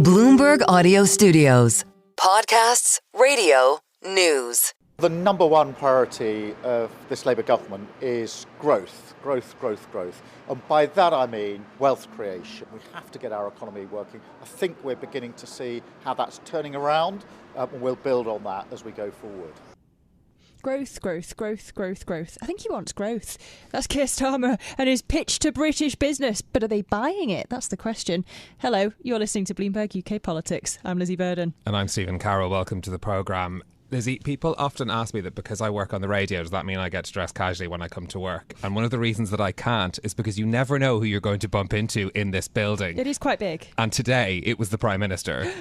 Bloomberg Audio Studios. Podcasts, radio, news. The number one priority of this Labour government is growth. And by that I mean wealth creation. We have to get our economy working. I think we're beginning to see how that's turning around, and we'll build on that as we go forward. Growth. I think he wants growth. That's Keir Starmer and his pitch to British business. But are they buying it? That's the question. Hello, you're listening to Bloomberg UK Politics. I'm Lizzy Burden. And I'm Stephen Carroll. Welcome to the programme. Lizzy, people often ask me that because I work on the radio, does that mean I get to dress casually when I come to work? And one of the reasons that I can't is because you never know who you're going to bump into in this building. It is quite big. And today, it was the Prime Minister.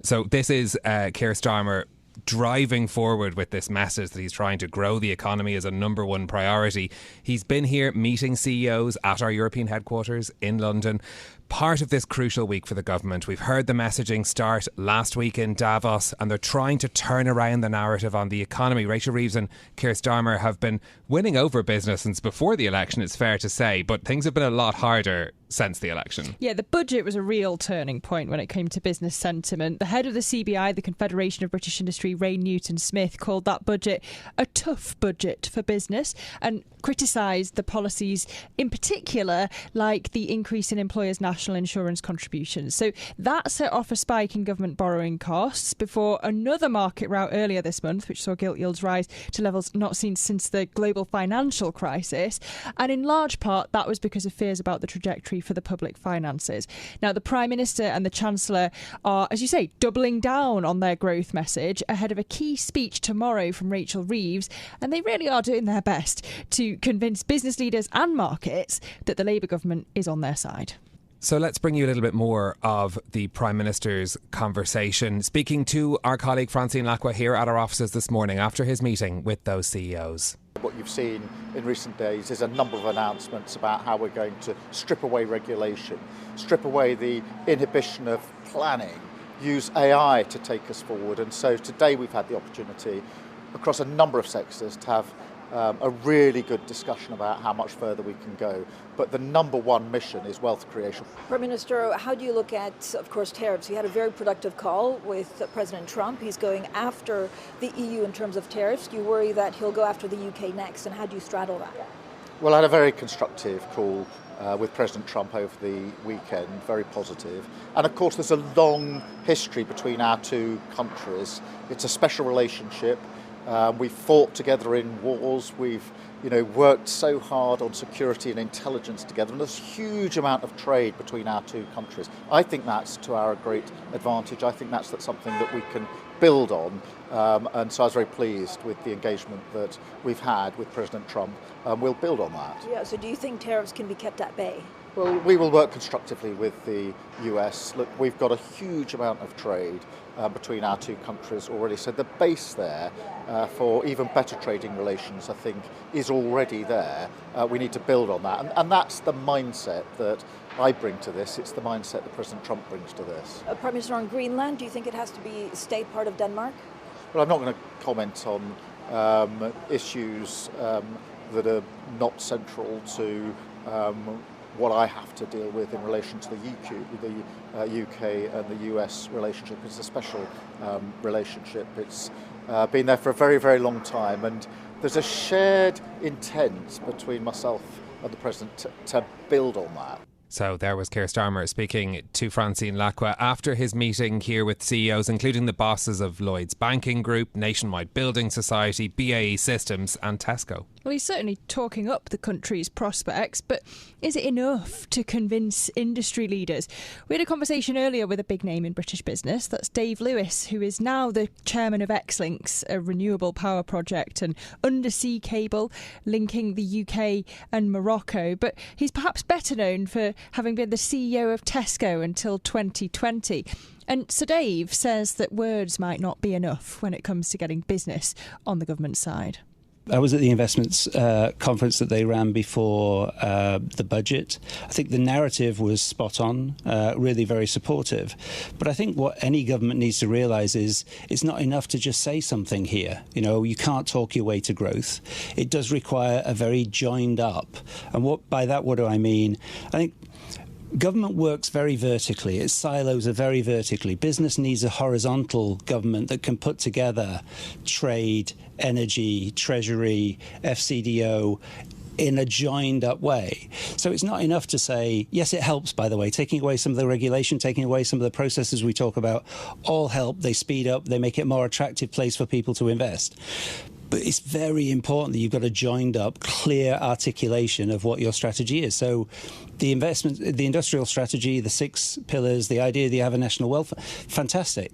So this is Keir Starmer driving forward with this message that he's trying to grow the economy as a number one priority. He's been here meeting CEOs at our European headquarters in London. Part of this crucial week for the government. We've heard the messaging start last week in Davos, and they're trying to turn around the narrative on the economy. Rachel Reeves and Keir Starmer have been winning over business since before the election, it's fair to say, but things have been a lot harder since the election. Yeah, the budget was a real turning point when it came to business sentiment. The head of the CBI, the Confederation of British Industry, Ray Newton-Smith, called that budget a tough budget for business and criticised the policies in particular, like the increase in employers' national insurance contributions. So that set off a spike in government borrowing costs before another market rout earlier this month, which saw gilt yields rise to levels not seen since the global financial crisis. And in large part, that was because of fears about the trajectory for the public finances. Now, the Prime Minister and the Chancellor are, as you say, doubling down on their growth message ahead of a key speech tomorrow from Rachel Reeves, and they really are doing their best to convince business leaders and markets that the Labour government is on their side. So let's bring you a little bit more of the Prime Minister's conversation. Speaking to our colleague Francine Lacqua here at our offices this morning after his meeting with those CEOs. What you've seen in recent days is a number of announcements about how we're going to strip away regulation, strip away the inhibition of planning, use AI to take us forward. And so today we've had the opportunity across a number of sectors to have a really good discussion about how much further we can go. But the number one mission is wealth creation. Prime Minister, how do you look at, of course, tariffs? You had a very productive call with President Trump. He's going after the EU in terms of tariffs. Do you worry that he'll go after the UK next? And how do you straddle that? Well, I had a very constructive call with President Trump over the weekend, very positive. And of course, there's a long history between our two countries. It's a special relationship. We've fought together in wars. We've, worked so hard on security and intelligence together. And there's a huge amount of trade between our two countries. I think that's to our great advantage. I think that's something that we can build on. And so I was very pleased with the engagement that we've had with President Trump. We'll build on that. Yeah, so do you think tariffs can be kept at bay? Well, we will work constructively with the US. Look, we've got a huge amount of trade between our two countries already. So the base there for even better trading relations, I think, is already there. We need to build on that. And that's the mindset that I bring to this. It's the mindset that President Trump brings to this. Prime Minister, on Greenland, do you think it has to stay part of Denmark? Well, I'm not going to comment on issues that are not central to what I have to deal with in relation to the UK and the US relationship. It's a special relationship. It's been there for a very, very long time, and there's a shared intent between myself and the President to build on that. So there was Keir Starmer speaking to Francine Lacqua after his meeting here with CEOs, including the bosses of Lloyds Banking Group, Nationwide Building Society, BAE Systems and Tesco. Well, he's certainly talking up the country's prospects, but is it enough to convince industry leaders? We had a conversation earlier with a big name in British business. That's Dave Lewis, who is now the chairman of Xlinks, a renewable power project and undersea cable linking the UK and Morocco. But he's perhaps better known for having been the CEO of Tesco until 2020. And Sir Dave says that words might not be enough when it comes to getting business on the government side. I was at the investments conference that they ran before the budget. I think the narrative was spot on, really very supportive. But I think what any government needs to realise is it's not enough to just say something here. You can't talk your way to growth. It does require a very joined up. And by that, what do I mean? I think government works very vertically. Its silos are very vertically. Business needs a horizontal government that can put together trade, energy, treasury, FCDO in a joined-up way. So it's not enough to say, yes, it helps, by the way, taking away some of the regulation, taking away some of the processes we talk about, all help. They speed up, they make it a more attractive place for people to invest. But it's very important that you've got a joined-up, clear articulation of what your strategy is. So the investment, the industrial strategy, the 6 pillars, the idea that you have a national welfare, fantastic.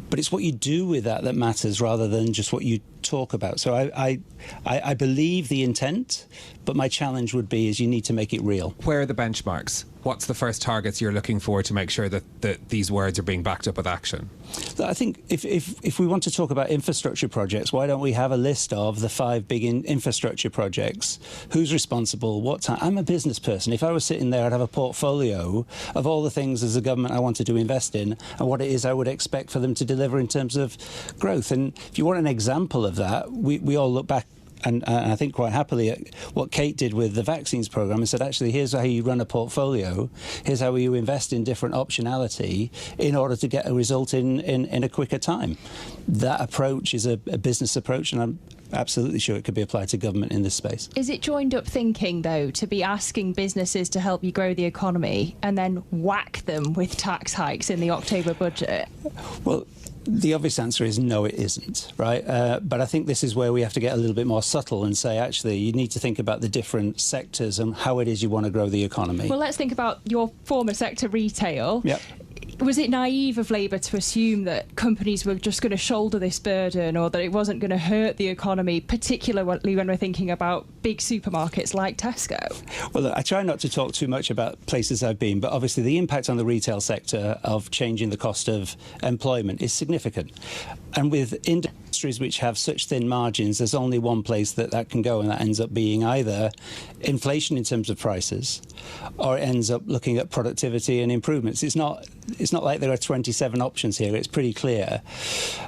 But it's what you do with that that matters rather than just what you talk about. So I believe the intent, but my challenge would be is you need to make it real. Where are the benchmarks? What's the first targets you're looking for to make sure that these words are being backed up with action? I think if we want to talk about infrastructure projects, why don't we have a list of the 5 big infrastructure projects? Who's responsible? What time? I'm a business person. If I was sitting there, I'd have a portfolio of all the things as a government I wanted to invest in and what it is I would expect for them to deliver in terms of growth. And if you want an example of that, we all look back and I think quite happily at what Kate did with the vaccines programme and said, actually, here's how you run a portfolio, here's how you invest in different optionality in order to get a result in a quicker time. That approach is a business approach, and I'm absolutely sure it could be applied to government in this space. Is it joined up thinking, though, to be asking businesses to help you grow the economy and then whack them with tax hikes in the October budget? Well, the obvious answer is no, it isn't, right? But I think this is where we have to get a little bit more subtle and say, actually, you need to think about the different sectors and how it is you want to grow the economy. Well, let's think about your former sector, retail. Yep. Was it naive of Labour to assume that companies were just going to shoulder this burden or that it wasn't going to hurt the economy, particularly when we're thinking about big supermarkets like Tesco? Well, look, I try not to talk too much about places I've been, but obviously the impact on the retail sector of changing the cost of employment is significant. And with industries which have such thin margins, there's only one place that can go, and that ends up being either inflation in terms of prices, or it ends up looking at productivity and improvements. It's not like there are 27 options here. It's pretty clear.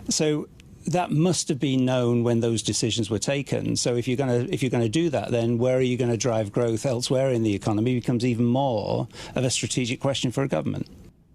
So that must have been known when those decisions were taken. So if you're going to do that, then where are you going to drive growth elsewhere in the economy becomes even more of a strategic question for a government.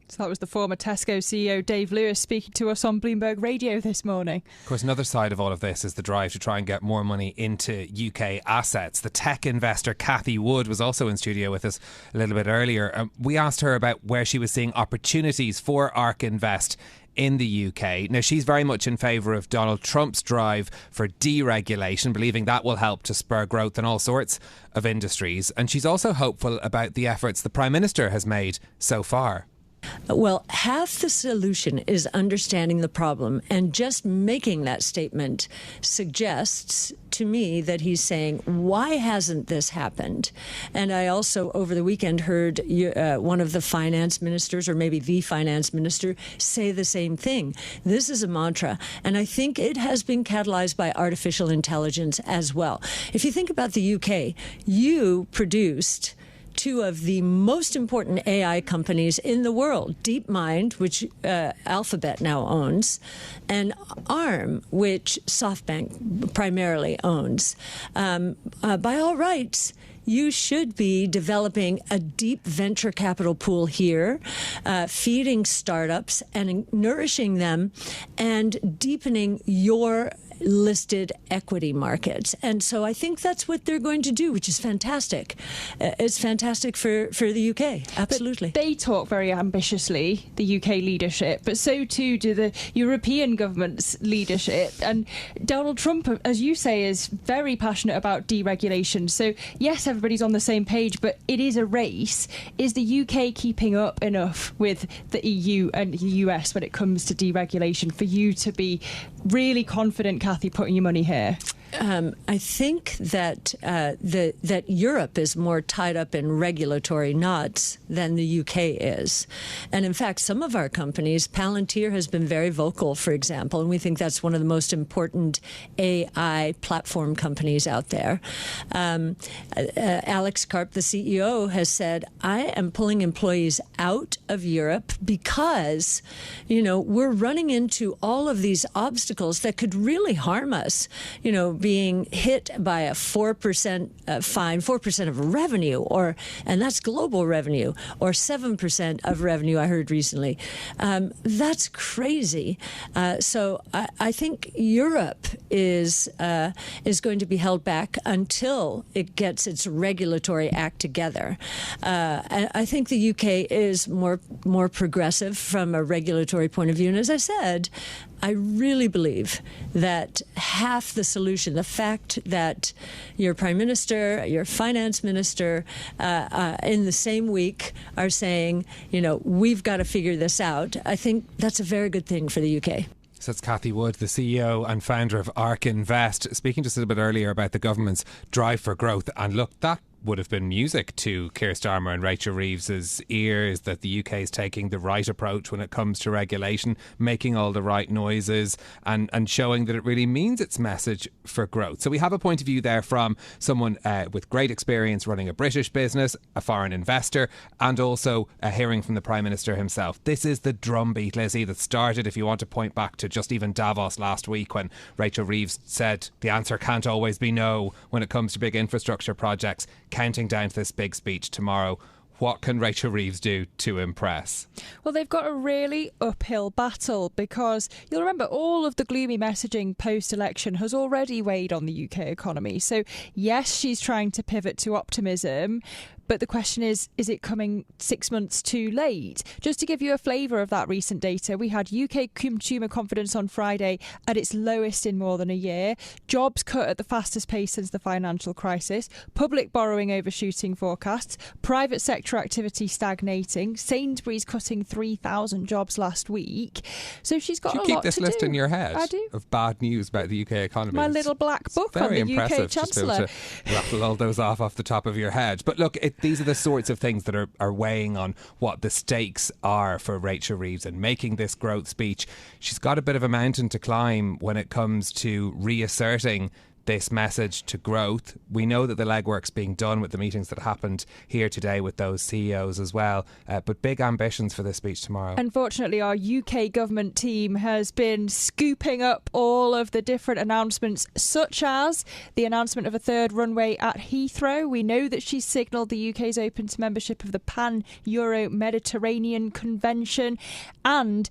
So that was the former Tesco CEO Dave Lewis speaking to us on Bloomberg Radio this morning. Of course, another side of all of this is the drive to try and get more money into UK assets. The tech investor Cathie Wood was also in studio with us a little bit earlier. We asked her about where she was seeing opportunities for ARK Invest in the UK. Now, she's very much in favour of Donald Trump's drive for deregulation, believing that will help to spur growth in all sorts of industries. And she's also hopeful about the efforts the Prime Minister has made so far. Well, half the solution is understanding the problem, and just making that statement suggests to me that he's saying, why hasn't this happened? And I also, over the weekend, heard one of the finance ministers, or maybe the finance minister, say the same thing. This is a mantra, and I think it has been catalyzed by artificial intelligence as well. If you think about the UK, you produced 2 of the most important AI companies in the world, DeepMind, which Alphabet now owns, and ARM, which SoftBank primarily owns. By all rights, you should be developing a deep venture capital pool here, feeding startups and nourishing them and deepening your listed equity markets. And so I think that's what they're going to do, which is fantastic. It's fantastic for the UK. Absolutely. But they talk very ambitiously, the UK leadership, but so too do the European government's leadership. And Donald Trump, as you say, is very passionate about deregulation. So yes, everybody's on the same page, but it is a race. Is the UK keeping up enough with the EU and the US when it comes to deregulation for you to be really confident, Cathie, putting your money here? I think that that Europe is more tied up in regulatory knots than the UK is. And in fact, some of our companies, Palantir has been very vocal, for example, and we think that's one of the most important AI platform companies out there. Alex Karp, the CEO, has said, I am pulling employees out of Europe because, we're running into all of these obstacles that could really harm us, being hit by a 4% fine, 4% of revenue, and that's global revenue, or 7% of revenue, I heard recently. That's crazy. So I think Europe is going to be held back until it gets its regulatory act together. I think the UK is more progressive from a regulatory point of view. And as I said, I really believe that half the solution, the fact that your Prime Minister, your Finance Minister, in the same week are saying, we've got to figure this out, I think that's a very good thing for the UK. So it's Cathie Wood, the CEO and founder of ARK Invest, speaking just a little bit earlier about the government's drive for growth. And look, that would have been music to Keir Starmer and Rachel Reeves' ears, that the UK is taking the right approach when it comes to regulation, making all the right noises and showing that it really means its message for growth. So we have a point of view there from someone with great experience running a British business, a foreign investor, and also a hearing from the Prime Minister himself. This is the drumbeat, Lizzy, that started, if you want to point back to just even Davos last week, when Rachel Reeves said the answer can't always be no when it comes to big infrastructure projects, counting down to this big speech tomorrow. What can Rachel Reeves do to impress? Well, they've got a really uphill battle, because you'll remember all of the gloomy messaging post-election has already weighed on the UK economy. So yes, she's trying to pivot to optimism, but the question is it coming 6 months too late? Just to give you a flavour of that recent data, we had UK consumer confidence on Friday at its lowest in more than a year. Jobs cut at the fastest pace since the financial crisis. Public borrowing overshooting forecasts. Private sector activity stagnating. Sainsbury's cutting 3,000 jobs last week. So she's got a lot to do. Do you keep this list in your head? I do. Of bad news about the UK economy? My little black book on the UK Chancellor. Just to be able to rattle all those off the top of your head. But look, these are the sorts of things that are weighing on what the stakes are for Rachel Reeves and making this growth speech. She's got a bit of a mountain to climb when it comes to reasserting this message to growth. We know that the legwork's being done with the meetings that happened here today with those CEOs as well, but big ambitions for this speech tomorrow. Unfortunately, our UK government team has been scooping up all of the different announcements, such as the announcement of a third runway at Heathrow. We know that she's signalled the UK's open to membership of the Pan-Euro-Mediterranean Convention, and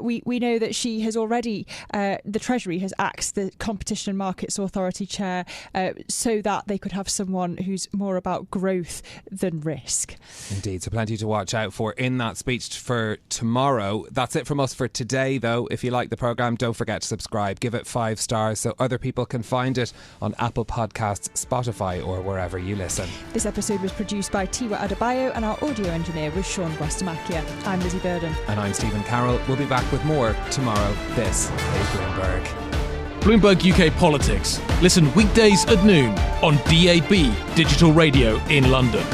we know that she has already, the Treasury has axed the Competition and Markets Authority chair so that they could have someone who's more about growth than risk. Indeed, so plenty to watch out for in that speech for tomorrow. That's it from us for today, though. If you like the programme, don't forget to subscribe, give it 5 stars so other people can find it on Apple Podcasts, Spotify or wherever you listen. This episode was produced by Tiwa Adebayo and our audio engineer was Sean Guastamakia. I'm Lizzy Burden. And I'm Stephen Carroll. We'll be back with more tomorrow. This is Bloomberg. Bloomberg UK Politics. Listen weekdays at noon on DAB Digital Radio in London.